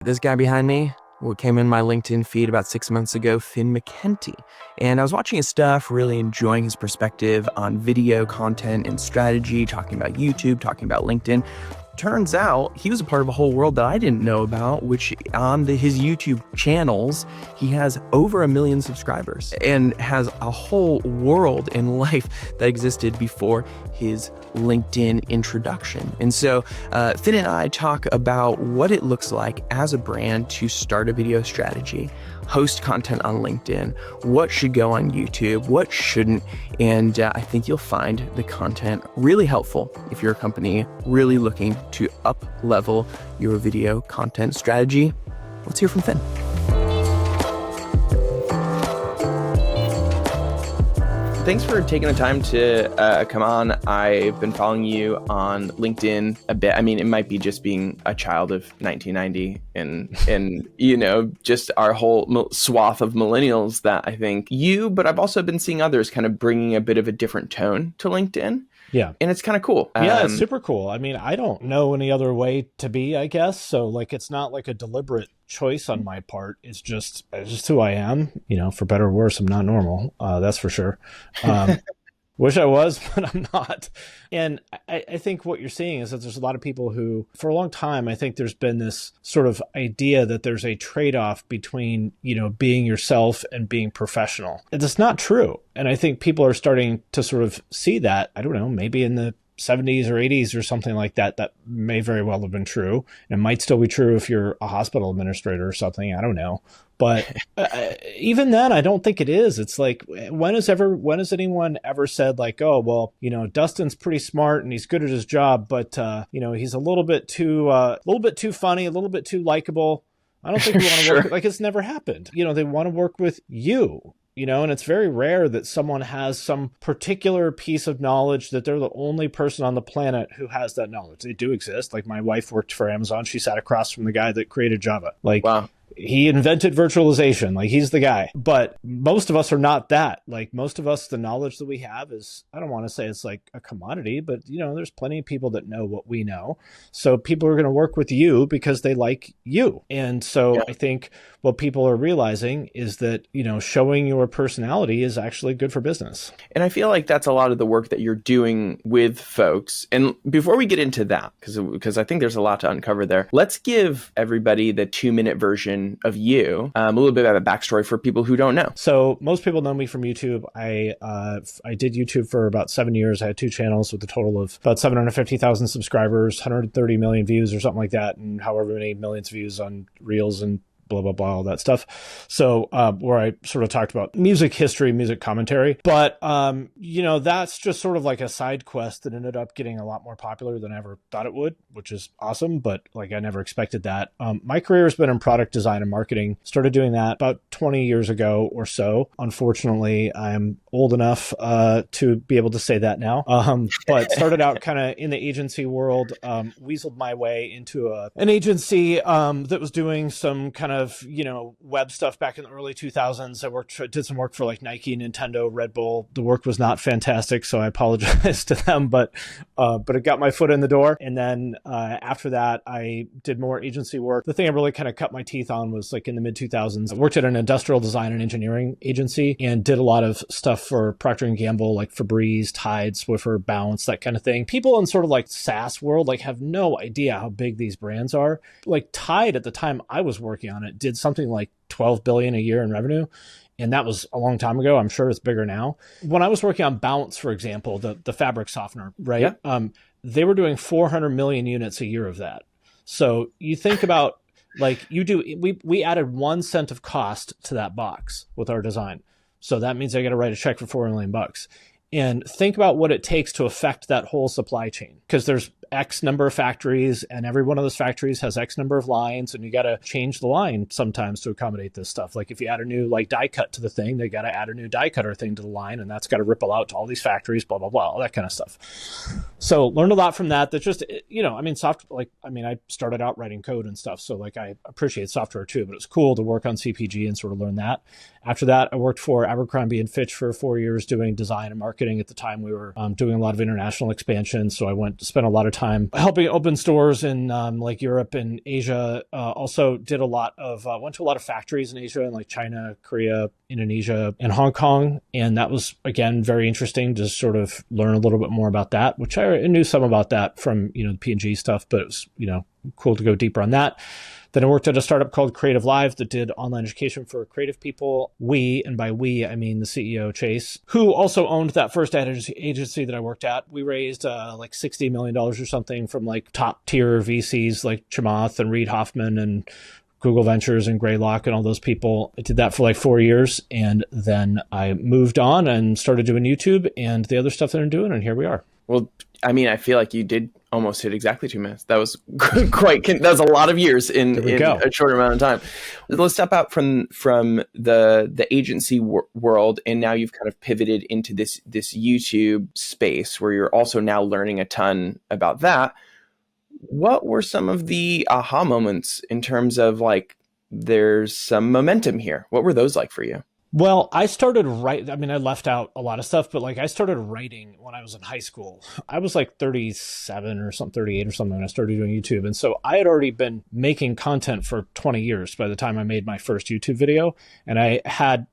This guy behind me, what came in my LinkedIn feed about 6 months ago, Finn McKenty. And I was watching his stuff, really enjoying his perspective on video content and strategy, talking about YouTube, talking about LinkedIn. Turns out he was a part of a whole world that I didn't know about, which on his YouTube channels, he has over 1 million subscribers and has a whole world in life that existed before his LinkedIn introduction. And so Finn and I talk about what it looks like as a brand to start a video strategy, host content on LinkedIn, what should go on YouTube, what shouldn't, and I think you'll find the content really helpful if you're a company really looking to up-level your video content strategy. Let's hear from Finn. Thanks for taking the time to come on. I've been following you on LinkedIn a bit. I mean, it might be just being a child of 1990 and just our whole swath of millennials that I think you, but I've also been seeing others kind of bringing a bit of a different tone to LinkedIn. Yeah. And it's kind of cool. Yeah, it's super cool. I mean, I don't know any other way to be, I guess. So like, it's not like a deliberate choice on my part. It's just who I am, for better or worse. I'm not normal. That's for sure. Wish I was, but I'm not. And I think what you're seeing is that there's a lot of people who, for a long time, I think there's been this sort of idea that there's a trade-off between, being yourself and being professional. It's not true. And I think people are starting to sort of see that, I don't know, maybe in the 70s or 80s or something like that, that may very well have been true. And it might still be true if you're a hospital administrator or something. I don't know. But even then, I don't think it is. It's like, when has anyone ever said like, oh, well, Dustin's pretty smart and he's good at his job, but he's a little bit too funny, a little bit too likable. I don't think we want to work like it's never happened. They want to work with you. And it's very rare that someone has some particular piece of knowledge that they're the only person on the planet who has that knowledge. They do exist. Like my wife worked for Amazon. She sat across from the guy that created Java. Like, wow. He invented virtualization. Like, he's the guy. But most of us are not that. Like, most of us, the knowledge that we have is, I don't want to say it's like a commodity, but, there's plenty of people that know what we know. So people are going to work with you because they like you. And so yeah. I think what people are realizing is that, showing your personality is actually good for business. And I feel like that's a lot of the work that you're doing with folks. And before we get into that, because I think there's a lot to uncover there, let's give everybody the 2-minute version of you, a little bit of a backstory for people who don't know. So most people know me from YouTube. I did YouTube for about 7 years. I had 2 channels with a total of about 750,000 subscribers, 130 million views or something like that, and however many millions of views on Reels and blah, blah, blah, all that stuff. So where I sort of talked about music history, music commentary. But, that's just sort of like a side quest that ended up getting a lot more popular than I ever thought it would, which is awesome. But like, I never expected that. My career has been in product design and marketing. Started doing that about 20 years ago or so. Unfortunately, I'm old enough to be able to say that now. But started out kind of in the agency world, weaseled my way into an agency that was doing some kind of web stuff back in the early 2000s. I did some work for like Nike, Nintendo, Red Bull. The work was not fantastic, so I apologize to them, but it got my foot in the door. And then after that, I did more agency work. The thing I really kind of cut my teeth on was like in the mid 2000s. I worked at an industrial design and engineering agency and did a lot of stuff for Procter & Gamble, like Febreze, Tide, Swiffer, Bounce, that kind of thing. People in sort of like SaaS world like have no idea how big these brands are. Like Tide at the time I was working on it did something like 12 billion a year in revenue. And that was a long time ago. I'm sure it's bigger now. When I was working on Bounce, for example, the fabric softener, right? Yeah. They were doing 400 million units a year of that. So you think about like we added 1 cent of cost to that box with our design. So that means I got to write a check for $4 million. And think about what it takes to affect that whole supply chain, because there's X number of factories and every one of those factories has X number of lines, and you got to change the line sometimes to accommodate this stuff. Like if you add a new like die cut to the thing, they got to add a new die cutter thing to the line, and that's got to ripple out to all these factories, blah, blah, blah, all that kind of stuff. So learned a lot from that. That's just, I started out writing code and stuff. So like I appreciate software too, but it's cool to work on CPG and sort of learn that. After that, I worked for Abercrombie and Fitch for 4 years doing design and marketing. At the time, we were doing a lot of international expansion. So I spent a lot of time helping open stores in like Europe and Asia. Also did a lot of, went to a lot of factories in Asia and like China, Korea, Indonesia, and Hong Kong. And that was, again, very interesting to sort of learn a little bit more about that, which I knew some about that from, the P&G stuff, but it was, cool to go deeper on that. Then I worked at a startup called Creative Live that did online education for creative people. And by we, I mean the CEO, Chase, who also owned that first agency that I worked at. We raised like $60 million or something from like top tier VCs like Chamath and Reid Hoffman and Google Ventures and Greylock and all those people. I did that for like 4 years. And then I moved on and started doing YouTube and the other stuff that I'm doing. And here we are. Well, I mean, I feel like you did almost hit exactly 2 minutes. That was that was a lot of years in a short amount of time. Let's step out from the agency world, and now you've kind of pivoted into this YouTube space where you're also now learning a ton about that. What were some of the aha moments in terms of like, there's some momentum here? What were those like for you? Well, I started writing. I mean, I left out a lot of stuff, but like I started writing when I was in high school. I was like 37 or something, 38 or something when I started doing YouTube. And so I had already been making content for 20 years by the time I made my first YouTube video. And I had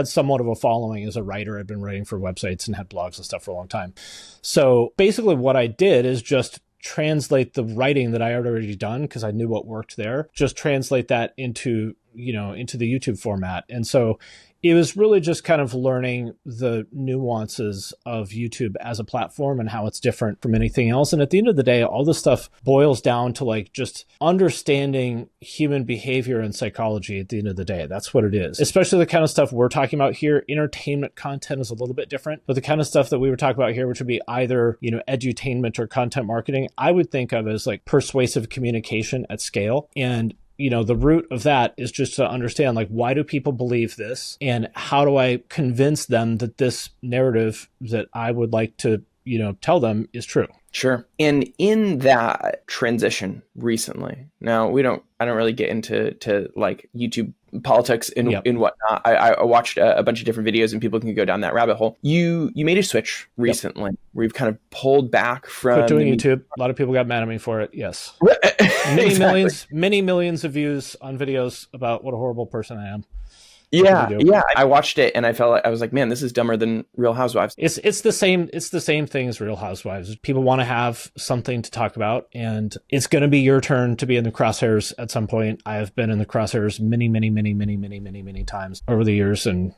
somewhat of a following as a writer. I'd been writing for websites and had blogs and stuff for a long time. So basically what I did is just translate the writing that I had already done because I knew what worked there, just translate that into the YouTube format. And so it was really just kind of learning the nuances of YouTube as a platform and how it's different from anything else. And at the end of the day, all this stuff boils down to like just understanding human behavior and psychology at the end of the day. That's what it is. Especially the kind of stuff we're talking about here. Entertainment content is a little bit different, but the kind of stuff that we were talking about here, which would be either, edutainment or content marketing, I would think of as like persuasive communication at scale. And the root of that is just to understand, like, why do people believe this? And how do I convince them that this narrative that I would like to, tell them is true? Sure. And in that transition recently, now I don't really get into like YouTube politics and whatnot. I watched a bunch of different videos and people can go down that rabbit hole. You made a switch recently where you've kind of pulled back from quit doing YouTube. A lot of people got mad at me for it. Yes. many millions of views on videos about what a horrible person I am. Yeah. I watched it and I was like, man, this is dumber than Real Housewives. It's the same thing as Real Housewives. People want to have something to talk about, and it's going to be your turn to be in the crosshairs at some point. I have been in the crosshairs many times over the years, and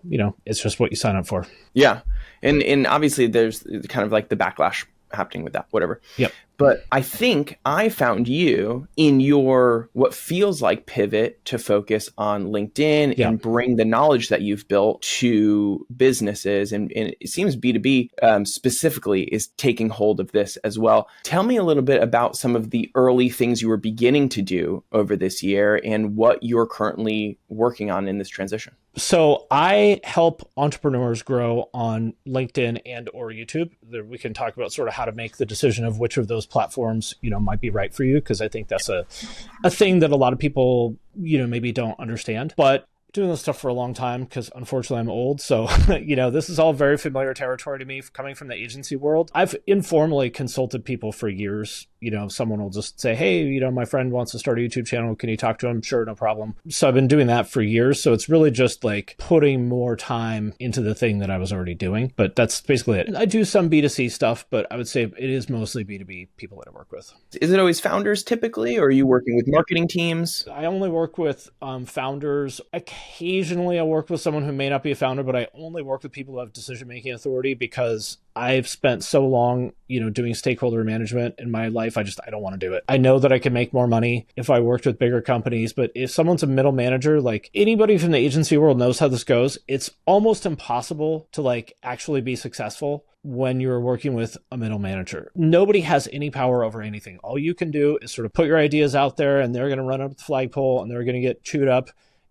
it's just what you sign up for. Yeah, and obviously there's kind of like the backlash happening with that, whatever. Yep. But I think I found you in your what feels like pivot to focus on LinkedIn and bring the knowledge that you've built to businesses. And it seems B2B specifically is taking hold of this as well. Tell me a little bit about some of the early things you were beginning to do over this year and what you're currently working on in this transition. So I help entrepreneurs grow on LinkedIn and or YouTube. We can talk about sort of how to make the decision of which of those platforms, might be right for you, because I think that's a thing that a lot of people, maybe don't understand. But doing this stuff for a long time, because unfortunately I'm old. So, this is all very familiar territory to me coming from the agency world. I've informally consulted people for years. Someone will just say, hey, my friend wants to start a YouTube channel. Can you talk to him? Sure, no problem. So I've been doing that for years. So it's really just like putting more time into the thing that I was already doing. But that's basically it. I do some B2C stuff, but I would say it is mostly B2B people that I work with. Is it always founders typically, or are you working with marketing teams? I only work with founders. Occasionally I work with someone who may not be a founder, but I only work with people who have decision-making authority because I've spent so long, doing stakeholder management in my life. I don't want to do it. I know that I can make more money if I worked with bigger companies, but if someone's a middle manager, like anybody from the agency world knows how this goes. It's almost impossible to like actually be successful when you're working with a middle manager. Nobody has any power over anything. All you can do is sort of put your ideas out there, and they're going to run up the flagpole and they're going to get chewed up.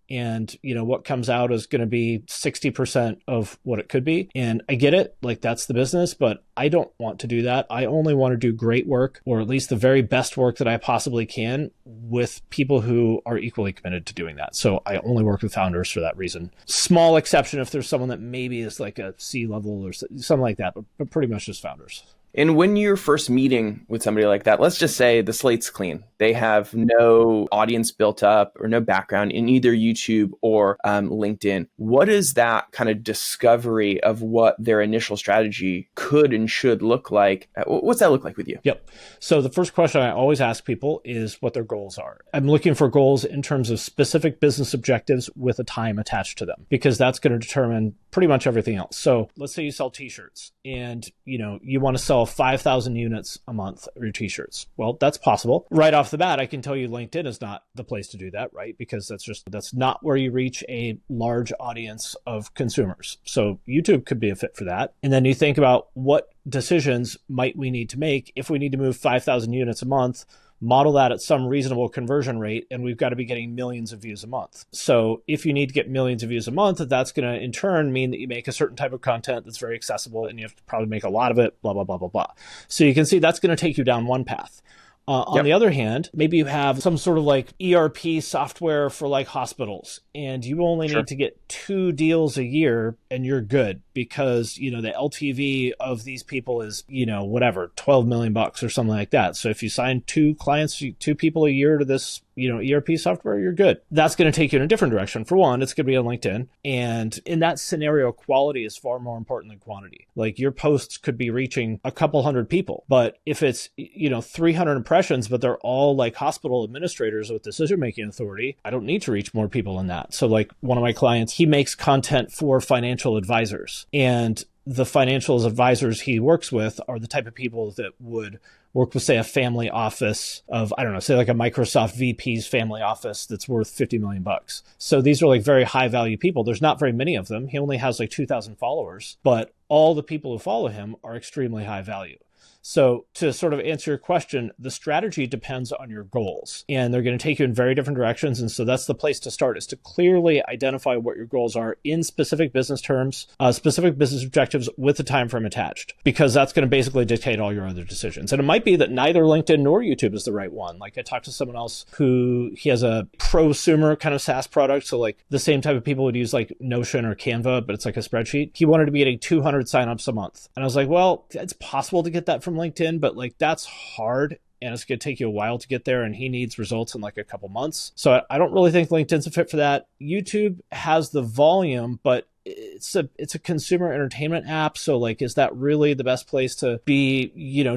And, what comes out is going to be 60% of what it could be. And I get it. Like, that's the business, but I don't want to do that. I only want to do great work, or at least the very best work that I possibly can, with people who are equally committed to doing that. So I only work with founders for that reason. Small exception if there's someone that maybe is like a C-level or something like that, but pretty much just founders. And when you're first meeting with somebody like that, let's just say the slate's clean. They have no audience built up or no background in either YouTube or LinkedIn. What is that kind of discovery of what their initial strategy could and should look like? What's that look like with you? Yep. So the first question I always ask people is what their goals are. I'm looking for goals in terms of specific business objectives with a time attached to them, because that's going to determine pretty much everything else. So let's say you sell t-shirts and you want to sell 5,000 units a month of your t-shirts. Well, that's possible. Right off the bat, I can tell you LinkedIn is not the place to do that, right? Because that's not where you reach a large audience of consumers. So YouTube could be a fit for that. And then you think about what decisions might we need to make if we need to move 5,000 units a month, model that at some reasonable conversion rate, and we've got to be getting millions of views a month. So if you need to get millions of views a month, that's going to in turn mean that you make a certain type of content that's very accessible, and you have to probably make a lot of it, blah, blah, blah, blah, blah. So you can see that's going to take you down one path. On the other hand, maybe you have some sort of like ERP software for like hospitals, and you only need to get 2 deals a year and you're good, because, the LTV of these people is, whatever, 12 million bucks or something like that. So if you sign 2 clients, 2 people a year to this, ERP software, you're good. That's going to take you in a different direction. For one, it's going to be on LinkedIn. And in that scenario, quality is far more important than quantity. Like your posts could be reaching a couple hundred people, but if it's, 300 impressions, but they're all like hospital administrators with decision-making authority, I don't need to reach more people than that. So like one of my clients, he makes content for financial advisors, and the financial advisors he works with are the type of people that would work with, say, a family office of, I don't know, say like a Microsoft VP's family office that's worth 50 million bucks. So these are like very high value people. There's not very many of them. He only has like 2,000 followers, but all the people who follow him are extremely high value. So to sort of answer your question, the strategy depends on your goals, and they're going to take you in very different directions. And so that's the place to start, is to clearly identify what your goals are in specific business terms, specific business objectives with a time frame attached, because that's going to basically dictate all your other decisions. And it might be that neither LinkedIn nor YouTube is the right one. Like I talked to someone else who he has a prosumer kind of SaaS product. So like the same type of people would use like Notion or Canva, but it's like a spreadsheet. He wanted to be getting 200 signups a month. And I was like, well, it's possible to get that from LinkedIn, but like that's hard and it's going to take you a while to get there, and he needs results in like a couple months. So I don't really think LinkedIn's a fit for that. YouTube has the volume, but it's a consumer entertainment app. So like, is that really the best place to be,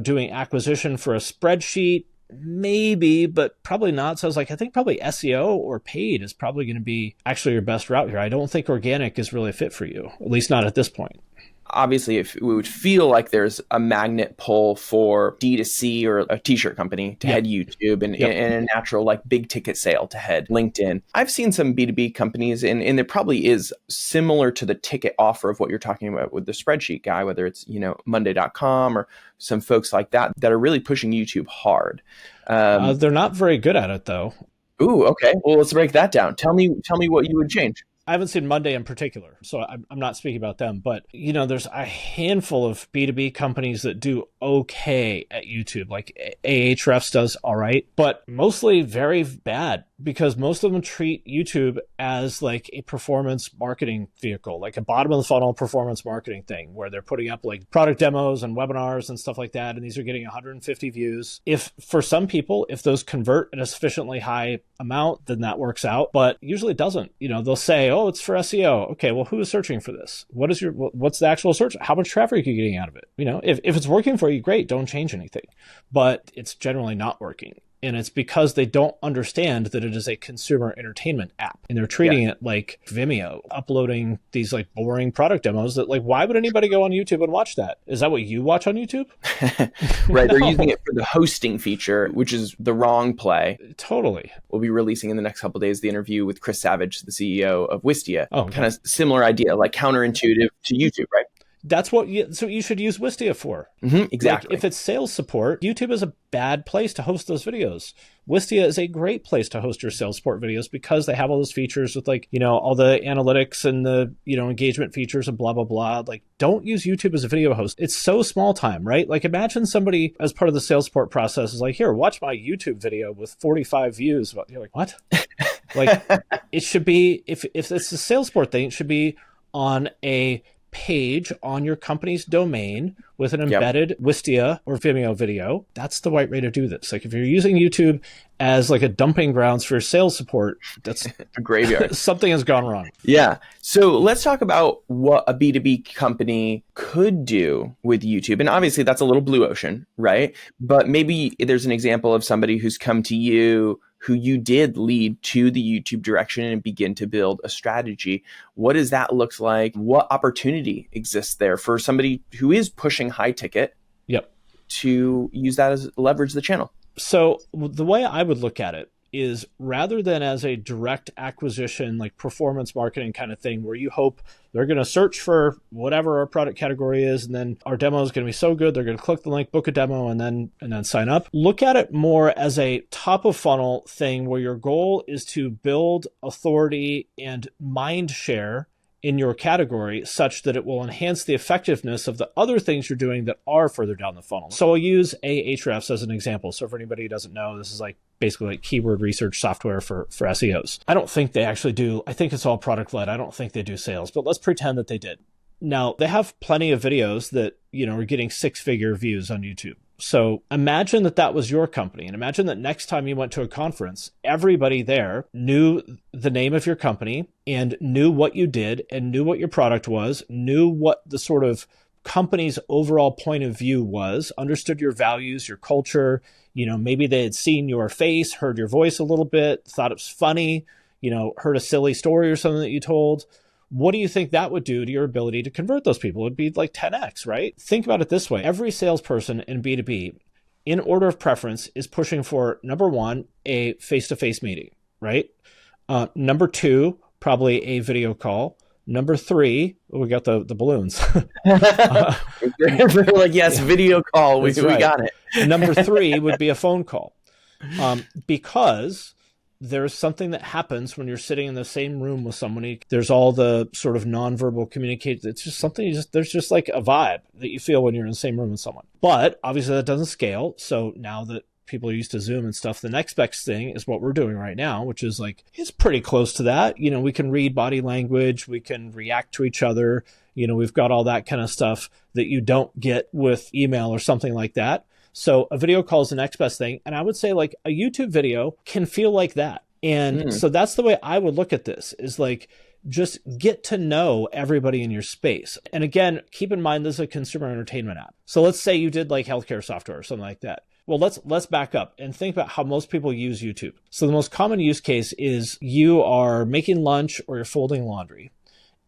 doing acquisition for a spreadsheet? Maybe, but probably not. So I was like, I think probably SEO or paid is probably going to be actually your best route here. I don't think organic is really a fit for you, at least not at this point. Obviously, if we would feel like there's a magnet pull for D2C or a t-shirt company to head YouTube, and a natural like big ticket sale to head LinkedIn. I've seen some B2B companies, and there probably is similar to the ticket offer of what you're talking about with the spreadsheet guy, whether it's, Monday.com or some folks like that are really pushing YouTube hard. They're not very good at it though. Ooh, okay. Well, let's break that down. Tell me what you would change. I haven't seen Monday in particular, so I'm not speaking about them. But, there's a handful of B2B companies that do okay at YouTube. Like Ahrefs does all right, but mostly very bad, because most of them treat YouTube as like a performance marketing vehicle, like a bottom of the funnel performance marketing thing, where they're putting up like product demos and webinars and stuff like that. And these are getting 150 views. If for some people, if those convert at a sufficiently high amount, then that works out. But usually it doesn't. They'll say, oh, it's for SEO. Okay, well, who is searching for this? What's the actual search? How much traffic are you getting out of it? If it's working for you, great, don't change anything. But it's generally not working. And it's because they don't understand that it is a consumer entertainment app, and they're treating it like Vimeo, uploading these like boring product demos that like, why would anybody go on YouTube and watch that? Is that what you watch on YouTube? Right. They're using it for the hosting feature, which is the wrong play. Totally. We'll be releasing in the next couple of days the interview with Chris Savage, the CEO of Wistia. Oh, okay. Kind of similar idea, like counterintuitive to YouTube, right? That's what you should use Wistia for. Mm-hmm, exactly. Like if it's sales support, YouTube is a bad place to host those videos. Wistia is a great place to host your sales support videos, because they have all those features with like, all the analytics and the, engagement features and blah, blah, blah. Like, don't use YouTube as a video host. It's so small time, right? Like imagine somebody as part of the sales support process is like, here, watch my YouTube video with 45 views. You're like, what? Like it should be, if it's a sales support thing, it should be on a page on your company's domain with an Yep. embedded Wistia or Vimeo video, that's the right way to do this. Like if you're using YouTube as like a dumping grounds for sales support, that's A graveyard. something has gone wrong. Yeah. So let's talk about what a B2B company could do with YouTube. And obviously that's a little blue ocean, right? But maybe there's an example of somebody who's come to you who you did lead to the YouTube direction and begin to build a strategy. What does that look like? What opportunity exists there for somebody who is pushing high ticket Yep. to use that as leverage the channel? So the way I would look at it is rather than as a direct acquisition, like performance marketing kind of thing, where you hope they're going to search for whatever our product category is, and then our demo is going to be so good, they're going to click the link, book a demo, and then sign up. Look at it more as a top of funnel thing where your goal is to build authority and mind share in your category such that it will enhance the effectiveness of the other things you're doing that are further down the funnel. So I'll use Ahrefs as an example. So for anybody who doesn't know, this is like basically like keyword research software for SEOs. I don't think they actually do. I think it's all product led. I don't think they do sales, but let's pretend that they did. Now they have plenty of videos that, are getting 6-figure views on YouTube. So imagine that that was your company, and imagine that next time you went to a conference, everybody there knew the name of your company and knew what you did and knew what your product was, knew what the sort of company's overall point of view was, understood your values, your culture. Maybe they had seen your face, heard your voice a little bit, thought it was funny, heard a silly story or something that you told. What do you think that would do to your ability to convert those people? It would be like 10x, right? Think about it this way. Every salesperson in B2B, in order of preference, is pushing for, number one, a face-to-face meeting, right? Number two, probably a video call. Number three, we got the balloons. Like, yes, yeah. Video call. We got it. Number three would be a phone call. Because there's something that happens when you're sitting in the same room with somebody. There's all the sort of nonverbal communication. It's just something, there's just like a vibe that you feel when you're in the same room with someone. But obviously that doesn't scale. So now that people are used to Zoom and stuff, the next best thing is what we're doing right now, which is like, it's pretty close to that. We can read body language. We can react to each other. We've got all that kind of stuff that you don't get with email or something like that. So a video call is the next best thing. And I would say like a YouTube video can feel like that. And so that's the way I would look at this, is like, just get to know everybody in your space. And again, keep in mind, this is a consumer entertainment app. So let's say you did like healthcare software or something like that. Well, let's back up and think about how most people use YouTube. So the most common use case is you are making lunch or you're folding laundry.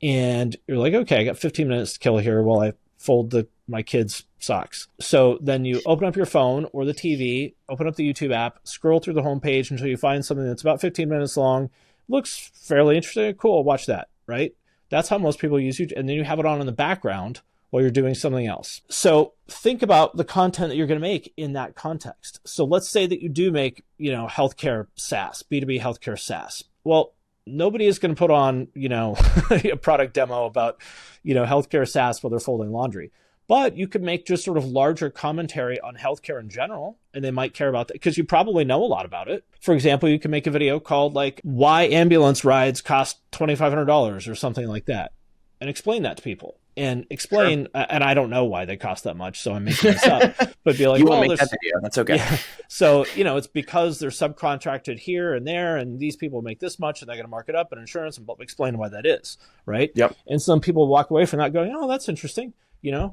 And you're like, okay, I got 15 minutes to kill here while I fold my kids' socks. So then you open up your phone or the TV, open up the YouTube app, scroll through the homepage until you find something that's about 15 minutes long, looks fairly interesting. Cool, watch that, right? That's how most people use YouTube. And then you have it on in the background while you're doing something else. So think about the content that you're going to make in that context. So let's say that you do make, healthcare SaaS, B2B healthcare SaaS. Well, nobody is going to put on, a product demo about, healthcare SaaS while they're folding laundry. But you could make just sort of larger commentary on healthcare in general, and they might care about that because you probably know a lot about it. For example, you can make a video called like why ambulance rides cost $2,500 or something like that, and explain that to people. And explain, sure. And I don't know why they cost that much, so I'm making this up. But be like, you won't make that video. That's okay. Yeah. So, it's because they're subcontracted here and there, and these people make this much, and they're going to mark it up in insurance, and explain why that is, right? Yep. And some people walk away from that going, oh, that's interesting.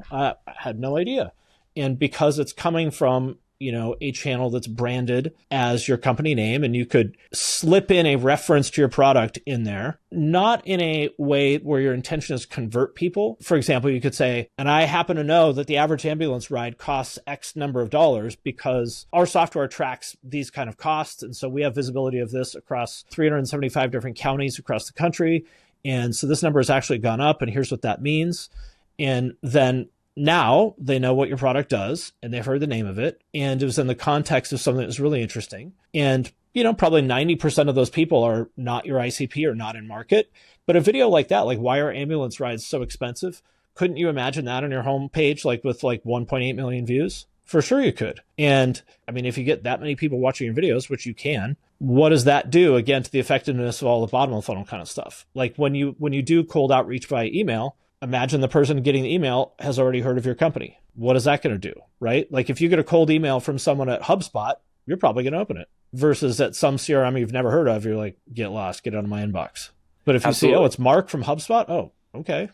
I had no idea. And because it's coming from, a channel that's branded as your company name, and you could slip in a reference to your product in there, not in a way where your intention is convert people. For example, you could say, and I happen to know that the average ambulance ride costs X number of dollars because our software tracks these kind of costs. And so we have visibility of this across 375 different counties across the country. And so this number has actually gone up, and here's what that means. And then now they know what your product does, and they've heard the name of it, and it was in the context of something that was really interesting. And, probably 90% of those people are not your ICP or not in market. But a video like that, like why are ambulance rides so expensive? Couldn't you imagine that on your homepage, like with like 1.8 million views? For sure you could. And I mean, if you get that many people watching your videos, which you can, what does that do again to the effectiveness of all the bottom of the funnel kind of stuff? Like when you do cold outreach by email, imagine the person getting the email has already heard of your company. What is that going to do, right? Like if you get a cold email from someone at HubSpot, you're probably going to open it, versus at some CRM you've never heard of, you're like, get lost, get out of my inbox. But if you see, oh, it's Mark from HubSpot. Oh, okay.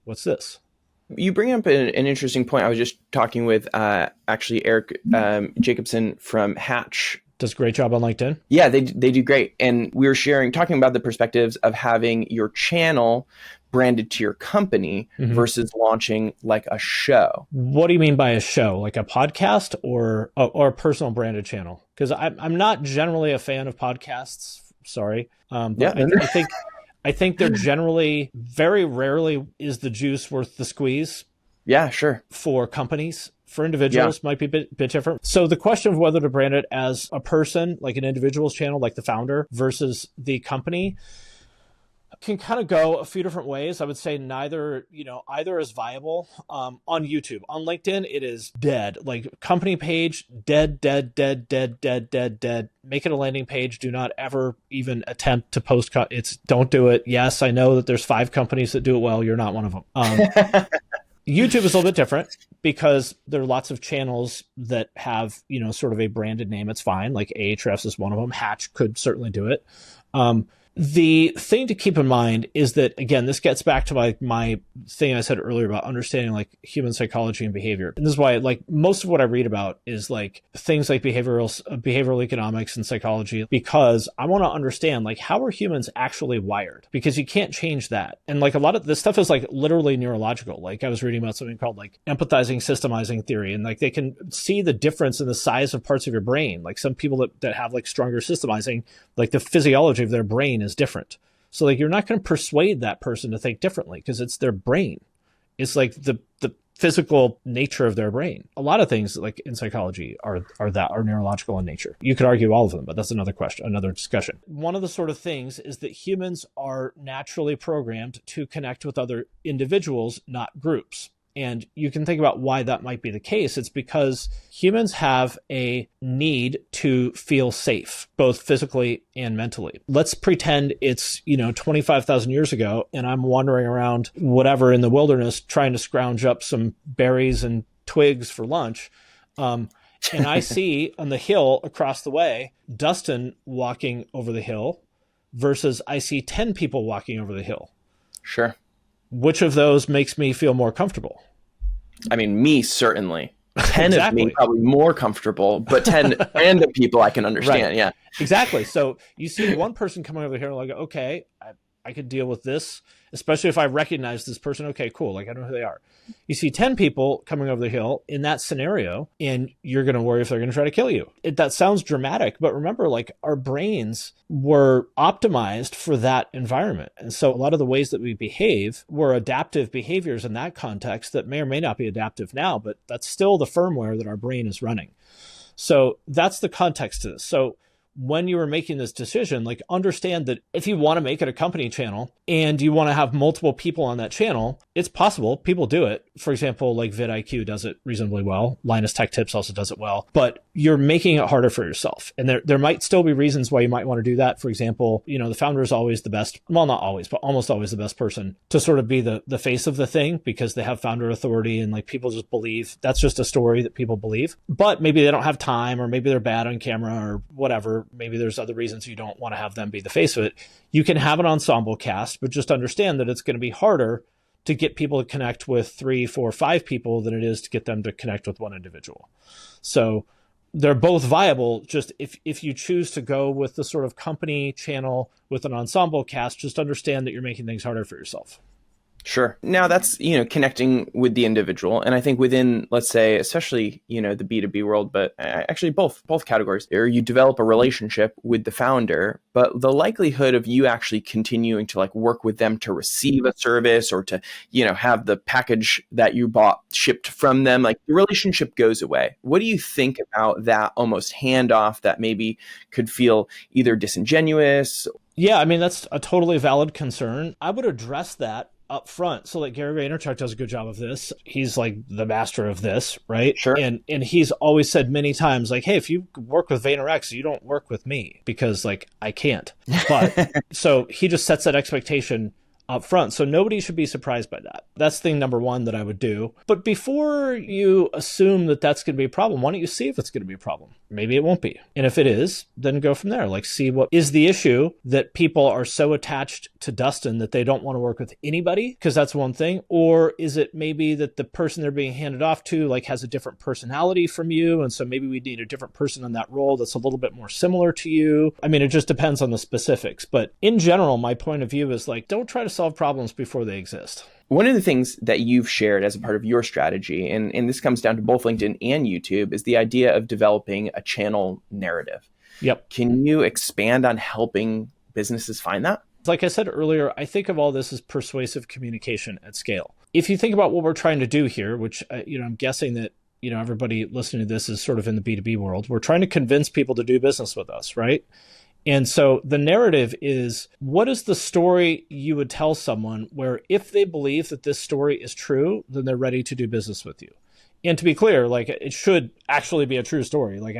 What's this? You bring up an interesting point. I was just talking with actually Eric Jacobson from Hatch. Does a great job on LinkedIn. Yeah, they do great. And we were talking about the perspectives of having your channel branded to your company versus launching like a show. What do you mean by a show? Like a podcast or a personal branded channel? Because I'm not generally a fan of podcasts. Sorry. I think they're generally, very rarely is the juice worth the squeeze. Yeah, sure. For companies. For individuals, might be a bit different. So the question of whether to brand it as a person, like an individual's channel, like the founder, versus the company, can kind of go a few different ways. I would say either is viable. On YouTube, on LinkedIn, it is dead. Like company page, dead. Make it a landing page. Do not ever even attempt to post. Don't do it. Yes, I know that there's 5 companies that do it well. You're not one of them. YouTube is a little bit different because there are lots of channels that have, sort of a branded name. It's fine. Like Ahrefs is one of them. Hatch could certainly do it. The thing to keep in mind is that, again, this gets back to my thing I said earlier about understanding like human psychology and behavior. And this is why like most of what I read about is like things like behavioral economics and psychology, because I want to understand like how are humans actually wired, because you can't change that. And like a lot of this stuff is like literally neurological. Like I was reading about something called like empathizing systemizing theory, and like they can see the difference in the size of parts of your brain. Like some people that have like stronger systemizing, like the physiology of their brain is different. So like you're not going to persuade that person to think differently because it's their brain. It's like the physical nature of their brain. A lot of things like in psychology are neurological in nature. You could argue all of them, but that's another question, another discussion. One of the sort of things is that humans are naturally programmed to connect with other individuals, not groups. And you can think about why that might be the case. It's because humans have a need to feel safe, both physically and mentally. Let's pretend it's, 25,000 years ago, and I'm wandering around whatever in the wilderness trying to scrounge up some berries and twigs for lunch. And I see on the hill across the way, Dustin walking over the hill versus I see 10 people walking over the hill. Sure. Which of those makes me feel more comfortable? I mean, me, certainly. 10 exactly. of me probably more comfortable, but 10 random people I can understand. Right. Yeah, exactly. So you see one person coming over here like, okay, I could deal with this, especially if I recognize this person. Okay, cool. Like I know who they are. You see 10 people coming over the hill in that scenario, and you're going to worry if they're going to try to kill you. That sounds dramatic, but remember, like our brains were optimized for that environment. And so a lot of the ways that we behave were adaptive behaviors in that context that may or may not be adaptive now, but that's still the firmware that our brain is running. So that's the context to this. So when you were making this decision, like understand that if you want to make it a company channel and you want to have multiple people on that channel, it's possible. People do it. For example, like vidIQ does it reasonably well. Linus Tech Tips also does it well, but you're making it harder for yourself. And there might still be reasons why you might want to do that. For example, the founder is always the best, well, not always, but almost always the best person to sort of be the face of the thing because they have founder authority and like people just believe that's just a story that people believe, but maybe they don't have time or maybe they're bad on camera or whatever. Maybe there's other reasons you don't want to have them be the face of it. You can have an ensemble cast, but just understand that it's going to be harder to get people to connect with 3, 4, 5 people than it is to get them to connect with one individual. So they're both viable. Just if you choose to go with the sort of company channel with an ensemble cast, just understand that you're making things harder for yourself. Sure. Now that's, connecting with the individual. And I think within, let's say, especially, the B2B world, but actually both categories, or you develop a relationship with the founder, but the likelihood of you actually continuing to like work with them to receive a service or to, have the package that you bought shipped from them, like the relationship goes away. What do you think about that almost handoff that maybe could feel either disingenuous? Yeah, I mean, that's a totally valid concern. I would address that up front. So like Gary Vaynerchuk does a good job of this. He's like the master of this, right? Sure. And he's always said many times like, hey, if you work with VaynerX, you don't work with me because like I can't. But so he just sets that expectation up front. So nobody should be surprised by that. That's thing number one that I would do. But before you assume that that's going to be a problem, why don't you see if it's going to be a problem? Maybe it won't be. And if it is, then go from there. Like, see what is the issue that people are so attached to Dustin that they don't want to work with anybody, because that's one thing. Or is it maybe that the person they're being handed off to like has a different personality from you, and so maybe we need a different person in that role that's a little bit more similar to you? I mean, it just depends on the specifics. But in general, my point of view is like, don't try to solve problems before they exist. One of the things that you've shared as a part of your strategy, and this comes down to both LinkedIn and YouTube, is the idea of developing a channel narrative. Yep. Can you expand on helping businesses find that? Like I said earlier, I think of all this as persuasive communication at scale. If you think about what we're trying to do here, which I'm guessing that everybody listening to this is sort of in the B2B world, we're trying to convince people to do business with us, right? And so the narrative is, what is the story you would tell someone where if they believe that this story is true, then they're ready to do business with you? And to be clear, like, it should actually be a true story. Like,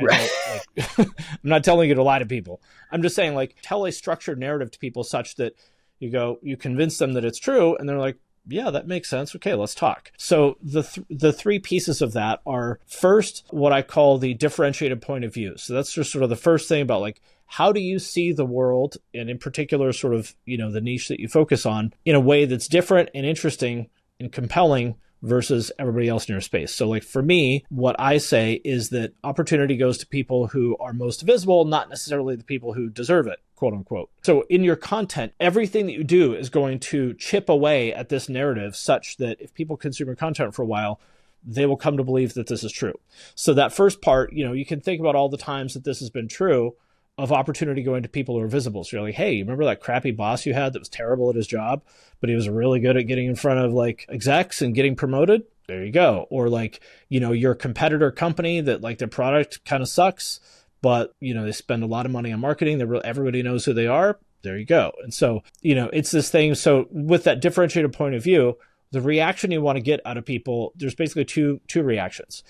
I'm not telling you to lie to people. I'm just saying, like, tell a structured narrative to people such that you convince them that it's true, and they're like, yeah, that makes sense. Okay, let's talk. So the three pieces of that are, first, what I call the differentiated point of view. So that's just sort of the first thing about, like, how do you see the world, and in particular, sort of, the niche that you focus on, in a way that's different and interesting and compelling versus everybody else in your space. So, like, for me, what I say is that opportunity goes to people who are most visible, not necessarily the people who deserve it, quote unquote. So in your content, everything that you do is going to chip away at this narrative such that if people consume your content for a while, they will come to believe that this is true. So that first part, you can think about all the times that this has been true, of opportunity going to people who are visible. So you're like, hey, you remember that crappy boss you had that was terrible at his job, but he was really good at getting in front of like execs and getting promoted? There you go. Or like, your competitor company that like their product kind of sucks, but they spend a lot of money on marketing. Everybody knows who they are. There you go. And so, it's this thing. So with that differentiated point of view, the reaction you want to get out of people, there's basically two reactions.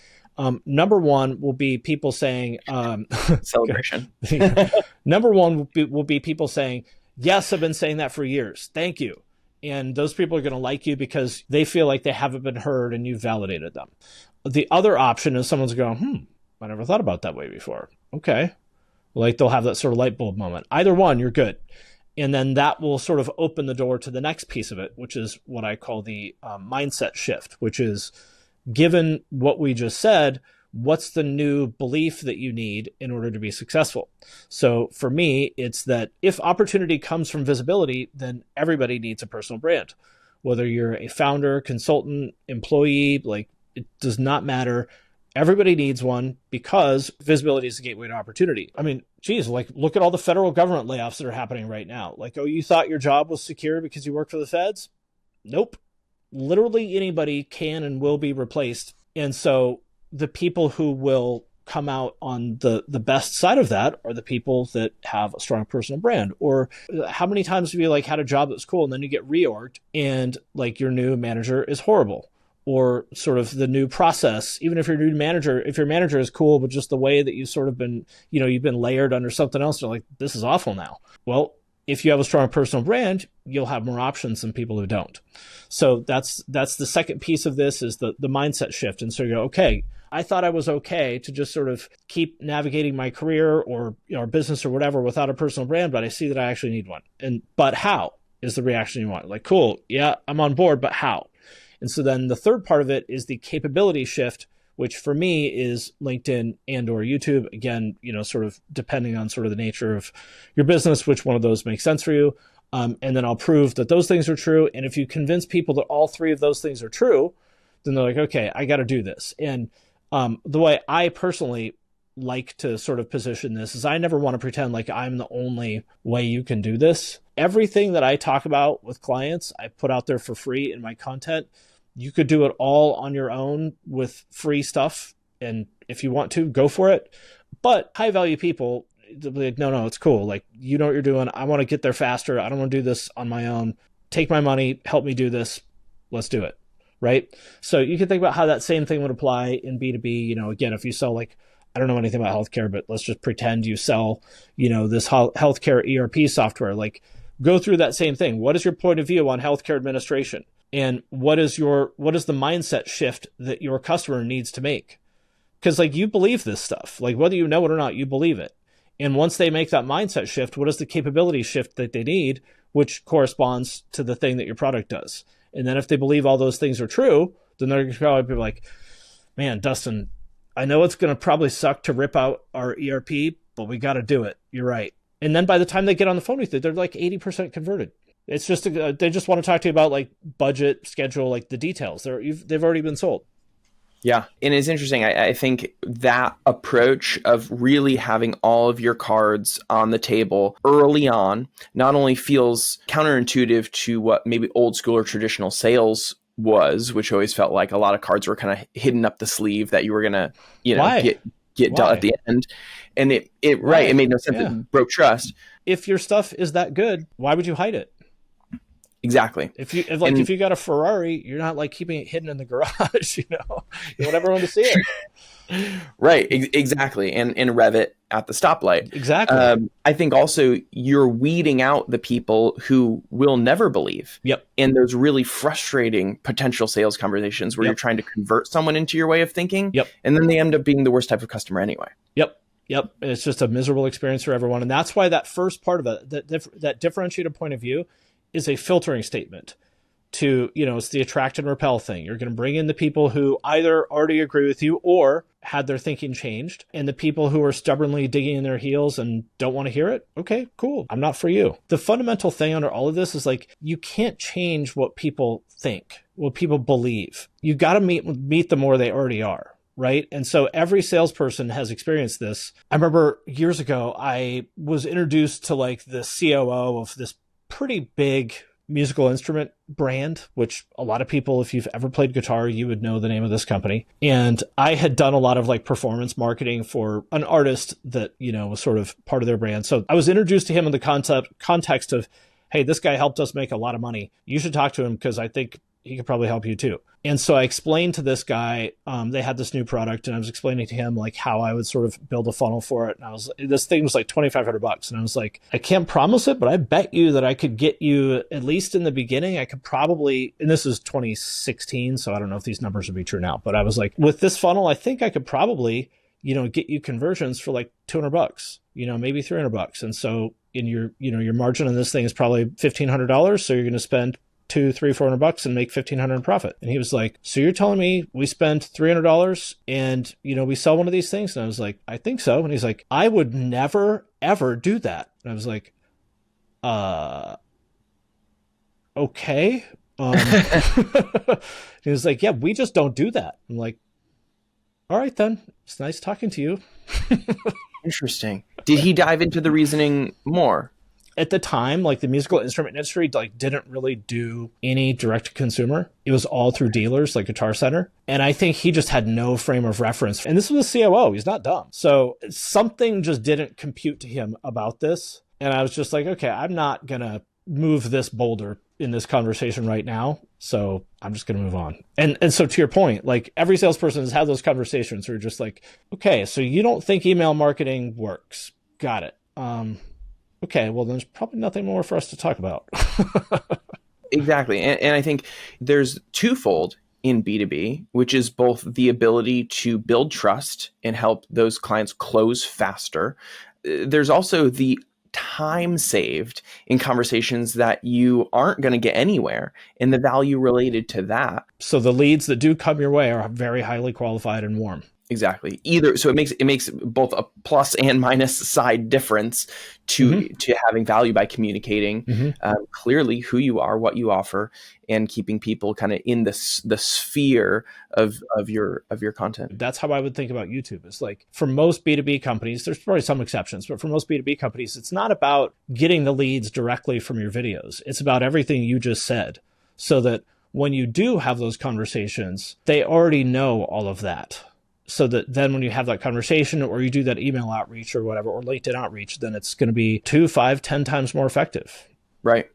Number one will be people saying, celebration. Number one will be people saying, yes, I've been saying that for years. Thank you. And those people are going to like you because they feel like they haven't been heard and you've validated them. The other option is someone's going, I never thought about that way before. Okay. Like, they'll have that sort of light bulb moment. Either one, you're good. And then that will sort of open the door to the next piece of it, which is what I call the mindset shift, which is, given what we just said, what's the new belief that you need in order to be successful? So for me, it's that if opportunity comes from visibility, then everybody needs a personal brand. Whether you're a founder, consultant, employee, like, it does not matter. Everybody needs one because visibility is the gateway to opportunity. I mean, geez, like, look at all the federal government layoffs that are happening right now. Like, oh, you thought your job was secure because you work for the feds? Nope. Literally anybody can and will be replaced. And so the people who will come out on the best side of that are the people that have a strong personal brand. Or how many times have you like had a job that's cool and then you get reorged and like your new manager is horrible? Or sort of the new process, even if your manager is cool, but just the way that you've sort of been, you've been layered under something else, you're like, this is awful now. Well, if you have a strong personal brand, you'll have more options than people who don't. So that's the second piece of this, is the mindset shift. And so you go, okay, I thought I was okay to just sort of keep navigating my career or business or whatever without a personal brand, but I see that I actually need one. But how is the reaction you want? Like, cool, yeah, I'm on board, but how? And so then the third part of it is the capability shift, which for me is LinkedIn and or YouTube. Again, sort of depending on sort of the nature of your business, which one of those makes sense for you. And then I'll prove that those things are true. And if you convince people that all three of those things are true, then they're like, okay, I got to do this. And the way I personally like to sort of position this is I never want to pretend like I'm the only way you can do this. Everything that I talk about with clients, I put out there for free in my content. You could do it all on your own with free stuff. And if you want to, go for it. But high value people, they'll be like, no, it's cool. Like, you know what you're doing. I want to get there faster. I don't want to do this on my own. Take my money, help me do this. Let's do it. Right? So you can think about how that same thing would apply in B2B. Again, if you sell, like, I don't know anything about healthcare, but let's just pretend you sell, this healthcare ERP software. Like, go through that same thing. What is your point of view on healthcare administration? And what is the mindset shift that your customer needs to make? Because like you believe this stuff, like whether you know it or not, you believe it. And once they make that mindset shift, what is the capability shift that they need, which corresponds to the thing that your product does? And then if they believe all those things are true, then they're going to probably be like, man, Dustin, I know it's going to probably suck to rip out our ERP, but we got to do it. You're right. And then by the time they get on the phone with you, they're like 80% converted. It's just, they just want to talk to you about like budget, schedule, like the details. They've already been sold. Yeah. And it's interesting. I think that approach of really having all of your cards on the table early on not only feels counterintuitive to what maybe old school or traditional sales was, which always felt like a lot of cards were kind of hidden up the sleeve that you were going to, get dealt at the end. And it made no sense. It broke trust. If your stuff is that good, why would you hide it? Exactly. If you got a Ferrari, you're not like keeping it hidden in the garage, you want everyone to see it. Right. Exactly. And rev it at the stoplight. Exactly. I think also you're weeding out the people who will never believe. Yep. In those really frustrating potential sales conversations where you're trying to convert someone into your way of thinking. Yep. And then they end up being the worst type of customer anyway. Yep. It's just a miserable experience for everyone. And that's why that first part of it, that differentiated point of view, is a filtering statement to, it's the attract and repel thing. You're going to bring in the people who either already agree with you or had their thinking changed, and the people who are stubbornly digging in their heels and don't want to hear it. Okay, cool. I'm not for you. The fundamental thing under all of this is like, you can't change what people think, what people believe. You got to meet them where they already are. Right. And so every salesperson has experienced this. I remember years ago, I was introduced to like the COO of this pretty big musical instrument brand, which a lot of people, if you've ever played guitar, you would know the name of this company. And I had done a lot of like performance marketing for an artist that, was sort of part of their brand. So I was introduced to him in the context of, hey, this guy helped us make a lot of money. You should talk to him because I think he could probably help you too. And so I explained to this guy, they had this new product, and I was explaining to him like how I would sort of build a funnel for it. And this thing was like $2,500. And I was like, I can't promise it, but I bet you that I could get you, at least in the beginning, I could probably, and this is 2016, so I don't know if these numbers would be true now, but I was like, with this funnel, I think I could probably, get you conversions for like $200, maybe $300. And so in your margin on this thing is probably $1,500. So you're going to spend $200, $300, $400 and make $1,500 in profit. And he was like, so you're telling me we spend $300 and, we sell one of these things? And I was like, I think so. And he's like, I would never, ever do that. And I was like, okay. He was like, yeah, we just don't do that. I'm like, all right, then. It's nice talking to you. Interesting. Did he dive into the reasoning more? At the time, like the musical instrument industry, like didn't really do any direct to consumer. It was all through dealers like Guitar Center. And I think he just had no frame of reference. And this was a COO. He's not dumb. So something just didn't compute to him about this. And I was just like, okay, I'm not going to move this boulder in this conversation right now. So I'm just going to move on. And so to your point, like every salesperson has had those conversations where you're just like, okay, so you don't think email marketing works. Got it. Okay, well, there's probably nothing more for us to talk about. Exactly. And I think there's twofold in B2B, which is both the ability to build trust and help those clients close faster. There's also the time saved in conversations that you aren't going to get anywhere and the value related to that. So the leads that do come your way are very highly qualified and warm. Exactly. So it makes both a plus and minus side difference to having value by communicating clearly who you are, what you offer, and keeping people kind of in the sphere of your content. That's how I would think about YouTube. It's like for most B2B companies, there's probably some exceptions, but for most B2B companies, it's not about getting the leads directly from your videos. It's about everything you just said, so that when you do have those conversations, they already know all of that. So that then when you have that conversation or you do that email outreach or whatever, or LinkedIn outreach, then it's going to be 2, 5, 10 times more effective. Right.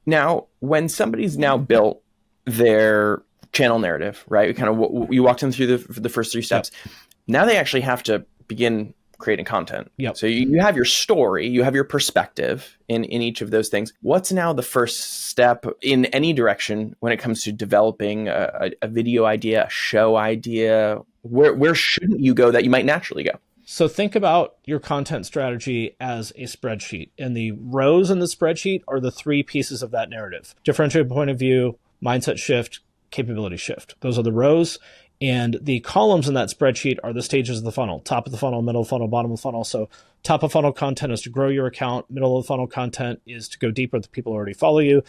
Now, when somebody's now built their channel narrative, right? You walked them through the first 3 steps. Yep. Now they actually have to begin creating content. Yep. So you have your story, you have your perspective in each of those things. What's now the first step in any direction when it comes to developing a video idea, a show idea? Where shouldn't you go that you might naturally go? So think about your content strategy as a spreadsheet, and the rows in the spreadsheet are the three pieces of that narrative: differentiated point of view, mindset shift, capability shift. Those are the rows. And the columns in that spreadsheet are the stages of the funnel: top of the funnel, middle of the funnel, bottom of the funnel. So top of funnel content is to grow your account. Middle of the funnel content is to go deeper with the people who already follow you.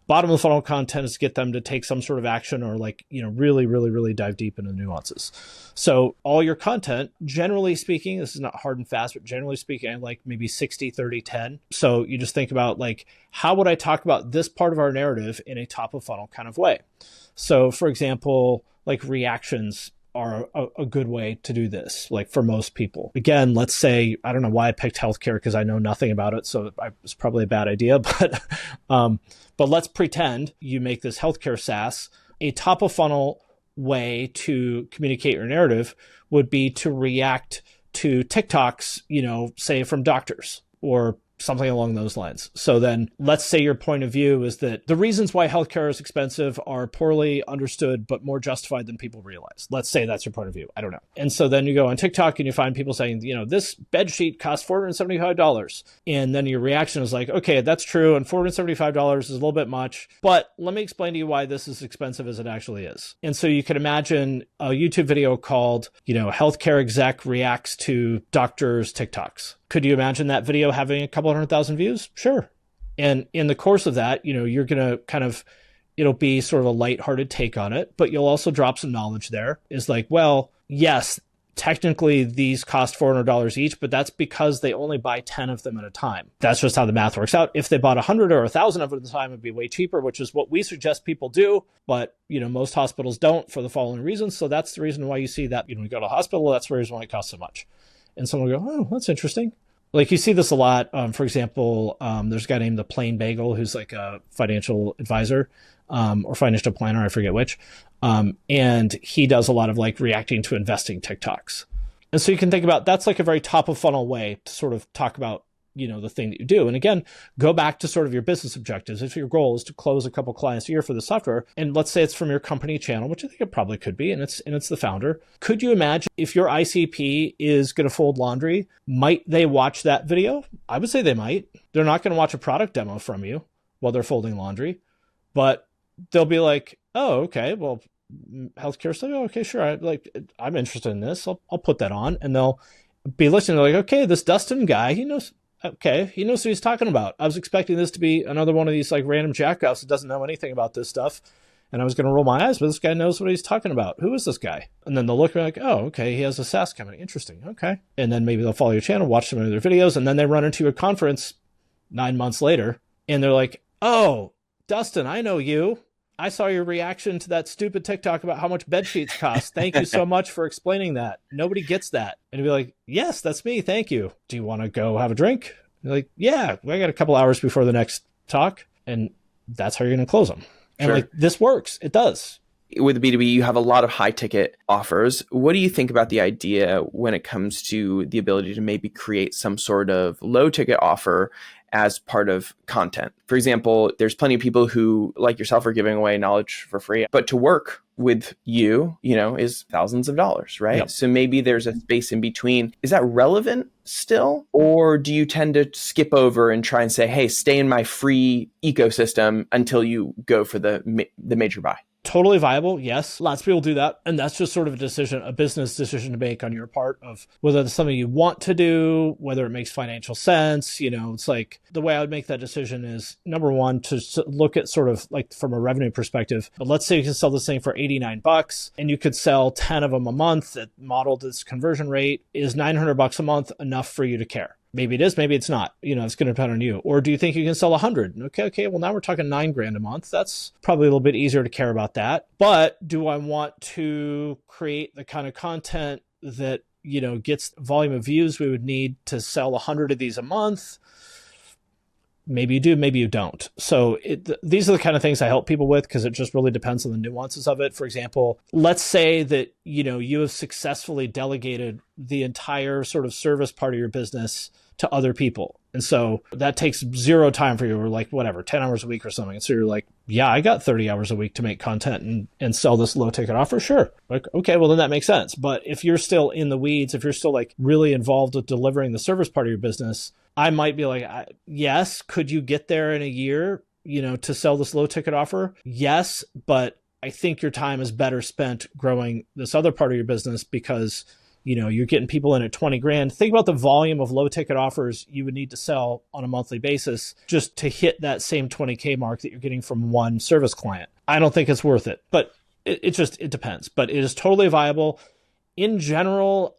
Bottom of the funnel content is to get them to take some sort of action, or really, really, really dive deep into the nuances. So all your content, generally speaking, this is not hard and fast, but generally speaking, I like maybe 60, 30, 10. So you just think about how would I talk about this part of our narrative in a top of funnel kind of way? So for example, reactions are a good way to do this, for most people. Again, let's say, I don't know why I picked healthcare because I know nothing about it, so it's probably a bad idea, but let's pretend you make this healthcare SaaS. A top of funnel way to communicate your narrative would be to react to TikToks, say from doctors or something along those lines. So then let's say your point of view is that the reasons why healthcare is expensive are poorly understood, but more justified than people realize. Let's say that's your point of view. I don't know. And so then you go on TikTok and you find people saying, this bed sheet costs $475. And then your reaction is okay, that's true. And $475 is a little bit much, but let me explain to you why this is as expensive as it actually is. And so you could imagine a YouTube video called, healthcare exec reacts to doctors' TikToks. Could you imagine that video having a couple 100,000 views? Sure. And in the course of that, you're going to it'll be sort of a lighthearted take on it, but you'll also drop some knowledge there. Is well, yes, technically these cost $400 each, but that's because they only buy 10 of them at a time. That's just how the math works out. If they bought 100 or 1,000 of it at a time, it'd be way cheaper, which is what we suggest people do. But, most hospitals don't for the following reasons. So that's the reason why you see that, when you go to a hospital, that's the reason why it costs so much. And someone will go, oh, that's interesting. You see this a lot. For example, there's a guy named the Plain Bagel who's a financial advisor or financial planner, I forget which. And he does a lot of reacting to investing TikToks. And so you can think about that's a very top of funnel way to sort of talk about, the thing that you do. And again, go back to sort of your business objectives. If your goal is to close a couple clients a year for the software, and let's say it's from your company channel, which I think it probably could be, and it's the founder. Could you imagine if your ICP is going to fold laundry, might they watch that video? I would say they might. They're not going to watch a product demo from you while they're folding laundry, but they'll be oh, okay, well, healthcare stuff. Oh, okay, sure. I'm interested in this. I'll put that on, and they'll be listening. They're okay, this Dustin guy, he knows what he's talking about. I was expecting this to be another one of these random jackoffs that doesn't know anything about this stuff. And I was going to roll my eyes, but this guy knows what he's talking about. Who is this guy? And then they'll look and be oh, okay, he has a SaaS company. Interesting. Okay. And then maybe they'll follow your channel, watch some of their videos, and then they run into a conference 9 months later. And they're oh, Dustin, I know you. I saw your reaction to that stupid TikTok about how much bed sheets cost. Thank you so much for explaining that. Nobody gets that. And you'd be yes, that's me. Thank you. Do you want to go have a drink? You're yeah, I got a couple hours before the next talk. And that's how you're going to close them. And Sure. This works. It does. With B2B, you have a lot of high ticket offers. What do you think about the idea when it comes to the ability to maybe create some sort of low ticket offer as part of content? For example, there's plenty of people who, like yourself, are giving away knowledge for free, but to work with you, is thousands of dollars, right? Yep. So maybe there's a space in between. Is that relevant still? Or do you tend to skip over and try and say, hey, stay in my free ecosystem until you go for the major buy? Totally viable. Yes. Lots of people do that. And that's just sort of a business decision to make on your part of whether it's something you want to do, whether it makes financial sense. It's the way I would make that decision is number one, to look at sort of from a revenue perspective. But let's say you can sell this thing for $89 and you could sell 10 of them a month at modeled this conversion rate. Is $900 a month enough for you to care? Maybe it is, maybe it's not. It's going to depend on you. Or do you think you can sell 100? Okay. Well, now we're talking $9,000 a month. That's probably a little bit easier to care about that. But do I want to create the kind of content that, gets the volume of views we would need to sell 100 of these a month? Maybe you do, maybe you don't. So these are the kind of things I help people with because it just really depends on the nuances of it. For example, let's say that, you have successfully delegated the entire sort of service part of your business to other people. And so that takes zero time for you, or like whatever, 10 hours a week or something. And so you're like, yeah, I got 30 hours a week to make content and sell this low ticket offer. Sure. Like, okay, well then that makes sense. But if you're still in the weeds, if you're still like really involved with delivering the service part of your business, I might be like, yes, could you get there in a year, to sell this low ticket offer? Yes, but I think your time is better spent growing this other part of your business because, you're getting people in at 20 grand. Think about the volume of low ticket offers you would need to sell on a monthly basis just to hit that same 20K mark that you're getting from one service client. I don't think it's worth it, but it depends. But it is totally viable. In general,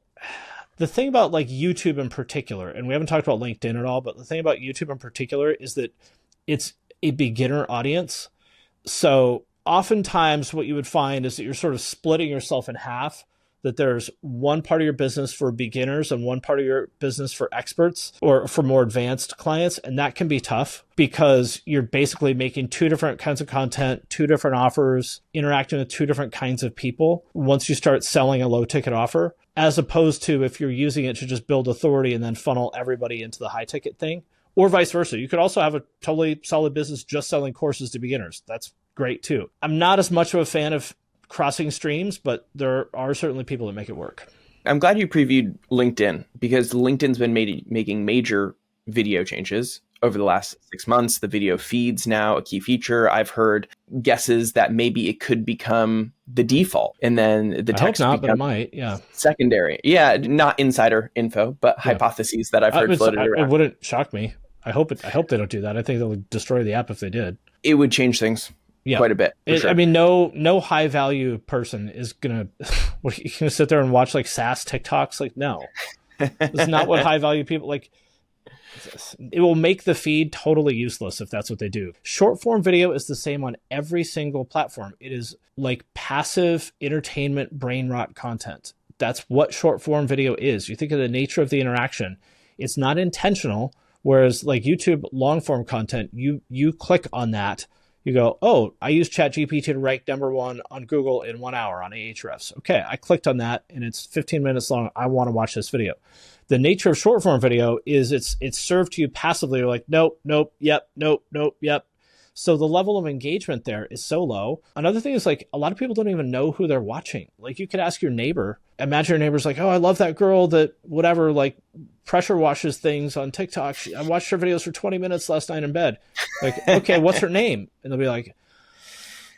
the thing about like YouTube in particular, and we haven't talked about LinkedIn at all, but the thing about YouTube in particular is that it's a beginner audience. So oftentimes what you would find is that you're sort of splitting yourself in half, that there's one part of your business for beginners and one part of your business for experts or for more advanced clients. And that can be tough because you're basically making two different kinds of content, two different offers, interacting with two different kinds of people once you start selling a low ticket offer, as opposed to if you're using it to just build authority and then funnel everybody into the high ticket thing, or vice versa. You could also have a totally solid business just selling courses to beginners. That's great too. I'm not as much of a fan of crossing streams, but there are certainly people that make it work. I'm glad you previewed LinkedIn because LinkedIn's been making major video changes over the last 6 months. The video feed's now a key feature. I've heard guesses that maybe it could become the default, and then the text I hope not, but it might. Yeah, secondary. Yeah, not insider info, but hypotheses that I've heard floated around. It wouldn't shock me. I hope they don't do that. I think they'll destroy the app if they did. It would change things. Yeah, quite a bit. Sure. I mean, no high value person is gonna. What, you gonna sit there and watch like SaaS TikToks? Like, no, it's not what high value people like. It will make the feed totally useless if that's what they do. Short form video is the same on every single platform. It is like passive entertainment brain rot content. That's what short form video is. You think of the nature of the interaction. It's not intentional. Whereas like YouTube long form content, you click on that. You go, oh, I use ChatGPT to rank #1 on Google in 1 hour on Ahrefs. Okay, I clicked on that and it's 15 minutes long. I want to watch this video. The nature of short form video is it's served to you passively. You're like, nope, yep, nope, yep. So the level of engagement there is so low. Another thing is like a lot of people don't even know who they're watching. Like you could ask your neighbor. Imagine your neighbor's like, oh, I love that girl that whatever, like pressure washes things on TikTok. I watched her videos for 20 minutes last night in bed. Like, okay, what's her name? And they'll be like,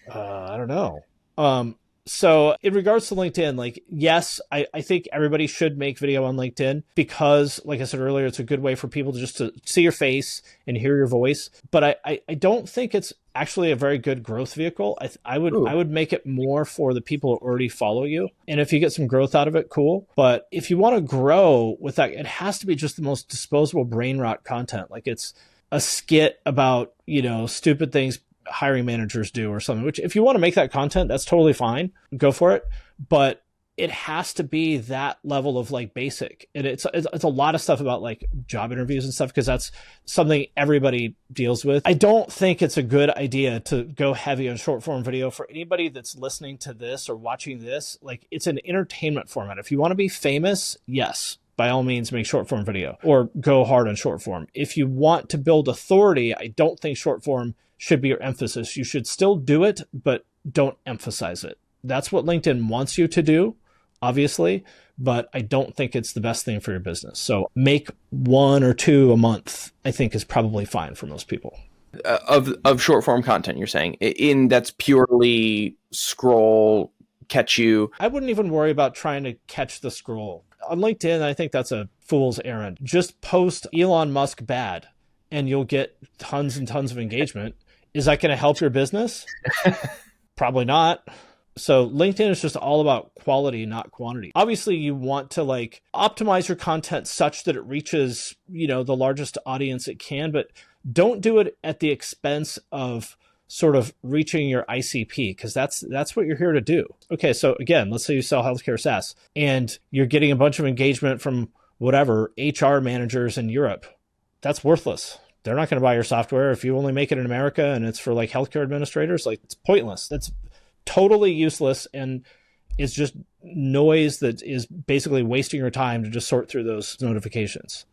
I don't know. So in regards to LinkedIn, like, yes, I think everybody should make video on LinkedIn because, like I said earlier, it's a good way for people to just to see your face and hear your voice. But I don't think it's actually a very good growth vehicle. I would make it more for the people who already follow you. And if you get some growth out of it, cool. But if you want to grow with that, it has to be just the most disposable brain rot content. Like it's a skit about, stupid things hiring managers do or something, which if you want to make that content, that's totally fine. Go for it. But it has to be that level of like basic. And it's a lot of stuff about like job interviews and stuff, because that's something everybody deals with. I don't think it's a good idea to go heavy on short form video for anybody that's listening to this or watching this. Like it's an entertainment format. If you want to be famous, yes, by all means, make short form video or go hard on short form. If you want to build authority, I don't think short form should be your emphasis. You should still do it, but don't emphasize it. That's what LinkedIn wants you to do, obviously, but I don't think it's the best thing for your business. So make 1 or 2 a month, I think is probably fine for most people. Of short form content, you're saying, that's purely scroll, catch you. I wouldn't even worry about trying to catch the scroll. On LinkedIn, I think that's a fool's errand. Just post Elon Musk bad and you'll get tons and tons of engagement. Is that going to help your business? Probably not. So LinkedIn is just all about quality, not quantity. Obviously, you want to like optimize your content such that it reaches, the largest audience it can, but don't do it at the expense of sort of reaching your ICP, because that's what you're here to do. Okay, so again, let's say you sell healthcare SaaS and you're getting a bunch of engagement from whatever HR managers in Europe. That's worthless. they're not going to buy your software. If you only make it in America and it's for like healthcare administrators, like it's pointless. That's totally useless. And it's just noise that is basically wasting your time to just sort through those notifications.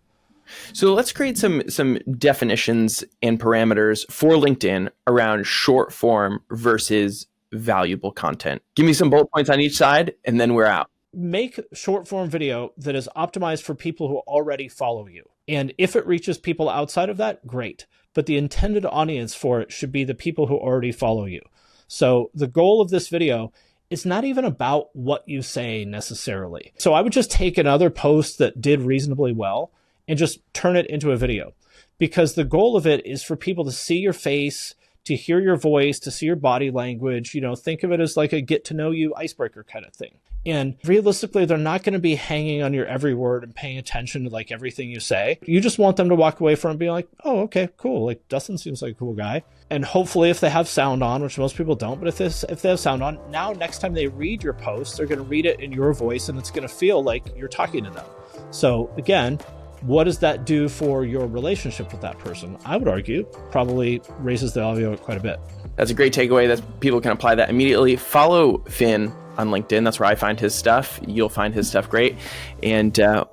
So let's create some definitions and parameters for LinkedIn around short form versus valuable content. Give me some bullet points on each side, and then we're out. Make short form video that is optimized for people who already follow you. And if it reaches people outside of that, great. But the intended audience for it should be the people who already follow you. So the goal of this video is not even about what you say necessarily. So I would just take another post that did reasonably well and just turn it into a video, because the goal of it is for people to see your face, to hear your voice, to see your body language. Think of it as like a get to know you icebreaker kind of thing. And realistically, they're not going to be hanging on your every word and paying attention to like everything you say. You just want them to walk away from it being like, oh, okay, cool. Like Dustin seems like a cool guy. And hopefully if they have sound on, which most people don't, but if they have sound on, now next time they read your post, they're going to read it in your voice and it's going to feel like you're talking to them. So again, what does that do for your relationship with that person? I would argue probably raises the value of it quite a bit. That's a great takeaway. That people can apply that immediately. Follow Finn on LinkedIn. That's where I find his stuff. You'll find his stuff great. And talk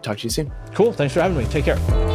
to you soon. Cool. Thanks for having me. Take care.